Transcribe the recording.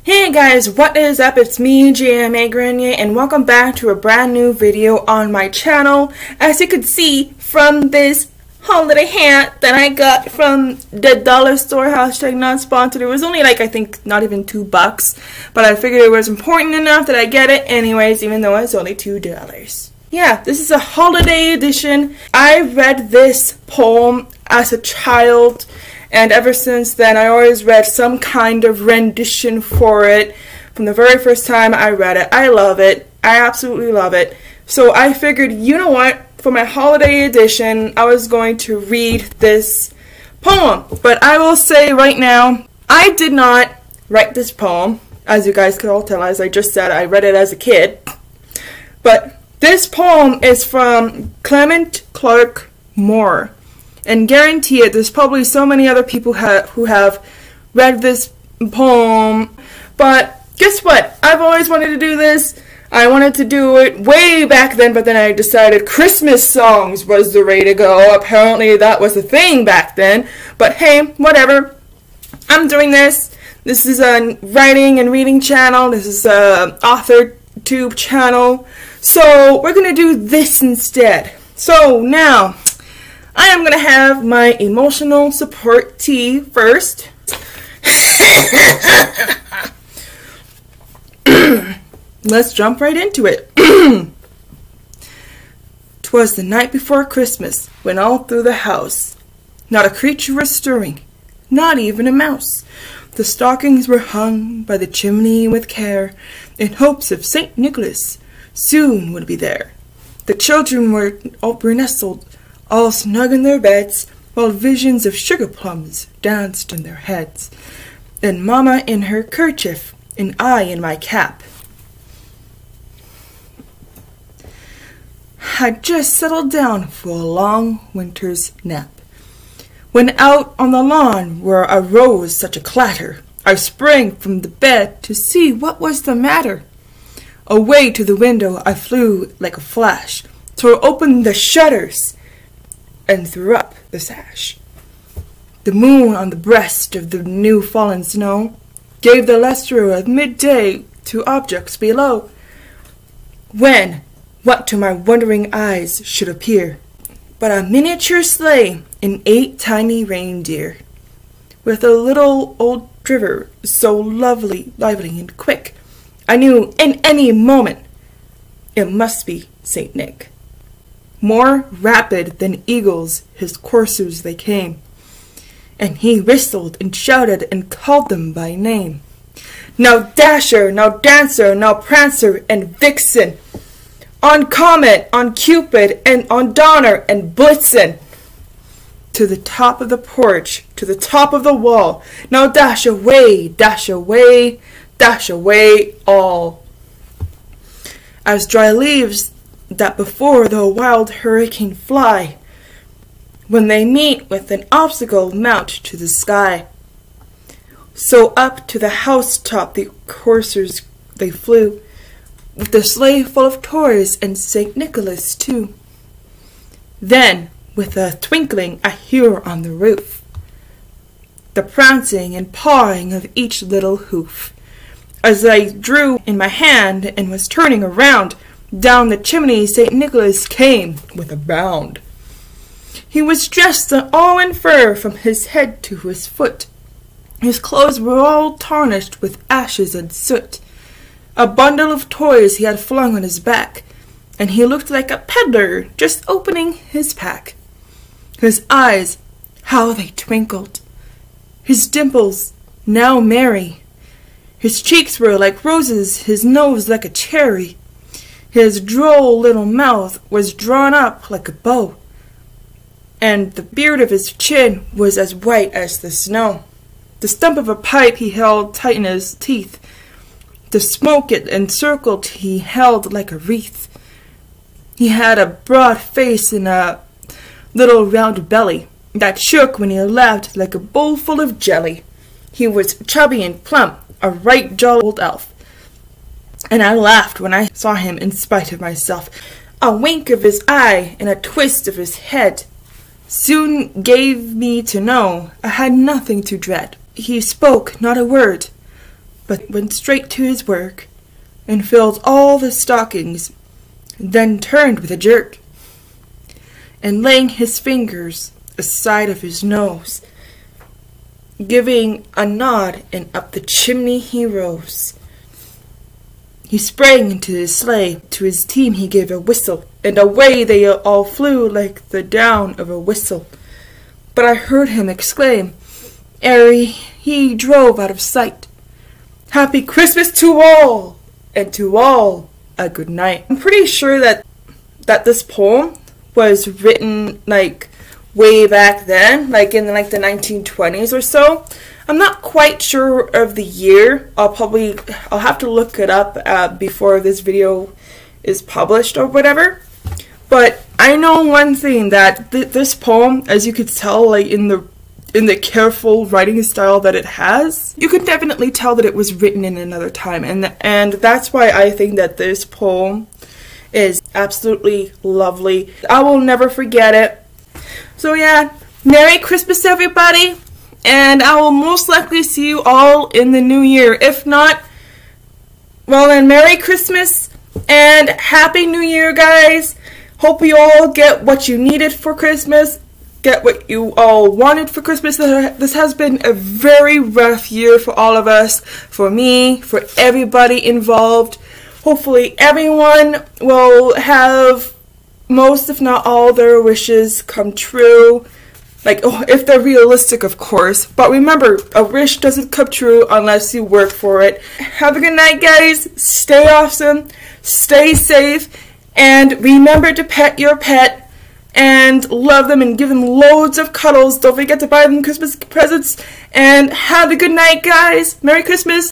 Hey guys, what is up? It's me, J.M.A. Grenier, and welcome back to a brand new video on my channel. As you can see from this holiday hat that I got from the dollar store, hashtag not sponsored. It was only like, I think, not even $2, but I figured it was important enough that I get it anyways, even though it's only $2. Yeah, this is a holiday edition. I read this poem as a child, and ever since then I always read some kind of rendition for it. From the very first time I read it, I love it. I absolutely love it. So I figured, you know what, for my holiday edition I was going to read this poem. But I will say right now, I did not write this poem. As you guys can all tell, as I just said, I read it as a kid. But this poem is from Clement Clarke Moore. And guarantee it, there's probably so many other people who have read this poem. But guess what? I've always wanted to do this. I wanted to do it way back then, but then I decided Christmas songs was the way to go. Apparently that was a thing back then. But hey, whatever. I'm doing this. This is a writing and reading channel. This is a author tube channel. So we're going to do this instead. So now, I am going to have my emotional support tea first. Let's jump right into it. 'Twas the night before Christmas, when all through the house not a creature was stirring, not even a mouse. The stockings were hung by the chimney with care, in hopes of St. Nicholas soon would be there. The children were nestled all snug in their beds, while visions of sugar plums danced in their heads, and Mamma in her kerchief, and I in my cap. Had just settled down for a long winter's nap, when out on the lawn where arose such a clatter, I sprang from the bed to see what was the matter. Away to the window I flew like a flash, tore open the shutters, and threw up the sash. The moon on the breast of the new fallen snow gave the lustre of midday to objects below, when what to my wondering eyes should appear but a miniature sleigh and 8 tiny reindeer, with a little old driver so lively and quick, I knew in any moment it must be Saint Nick. More rapid than eagles his coursers they came, and he whistled and shouted and called them by name. Now Dasher, now Dancer, now Prancer and Vixen, on Comet, on Cupid, and on Donner and Blitzen, to the top of the porch, to the top of the wall, now dash away, dash away, dash away all. As dry leaves that before the wild hurricane fly, when they meet with an obstacle mount to the sky, so up to the housetop the coursers they flew, with the sleigh full of toys and St. Nicholas too. Then, with a twinkling, I hear on the roof the prancing and pawing of each little hoof. As I drew in my hand and was turning around, down the chimney St. Nicholas came with a bound. He was dressed all in fur from his head to his foot. His clothes were all tarnished with ashes and soot. A bundle of toys he had flung on his back, and he looked like a peddler just opening his pack. His eyes, how they twinkled! His dimples, now merry. His cheeks were like roses, his nose like a cherry. His droll little mouth was drawn up like a bow, and the beard of his chin was as white as the snow. The stump of a pipe he held tight in his teeth. To smoke it encircled he held like a wreath. He had a broad face and a little round belly that shook when he laughed like a bowl full of jelly. He was chubby and plump, a right jolly old elf, and I laughed when I saw him in spite of myself. A wink of his eye and a twist of his head soon gave me to know I had nothing to dread. He spoke not a word, but went straight to his work and filled all the stockings, then turned with a jerk, and laying his fingers aside of his nose, giving a nod, and up the chimney he rose. He sprang into his sleigh, to his team he gave a whistle, and away they all flew like the down of a whistle. But I heard him exclaim, ere he drove out of sight, "Happy Christmas to all, and to all a good night." I'm pretty sure that this poem was written like way back then, like in like the 1920s or so. I'm not quite sure of the year. I'll have to look it up before this video is published or whatever. But I know one thing, that this poem, as you could tell, like in the careful writing style that it has, you could definitely tell that it was written in another time, and that's why I think that this poem is absolutely lovely. I will never forget it. So yeah, Merry Christmas everybody, and I will most likely see you all in the new year. If not, well then, Merry Christmas and Happy New Year, guys. Hope you all get what you needed for Christmas, get what you all wanted for Christmas. This has been a very rough year for all of us, for me, for everybody involved. Hopefully everyone will have most, if not all, their wishes come true. Like, if they're realistic, of course. But remember, a wish doesn't come true unless you work for it. Have a good night, guys. Stay awesome. Stay safe. And remember to pet your pet. And love them and give them loads of cuddles. Don't forget to buy them Christmas presents. And have a good night, guys. Merry Christmas.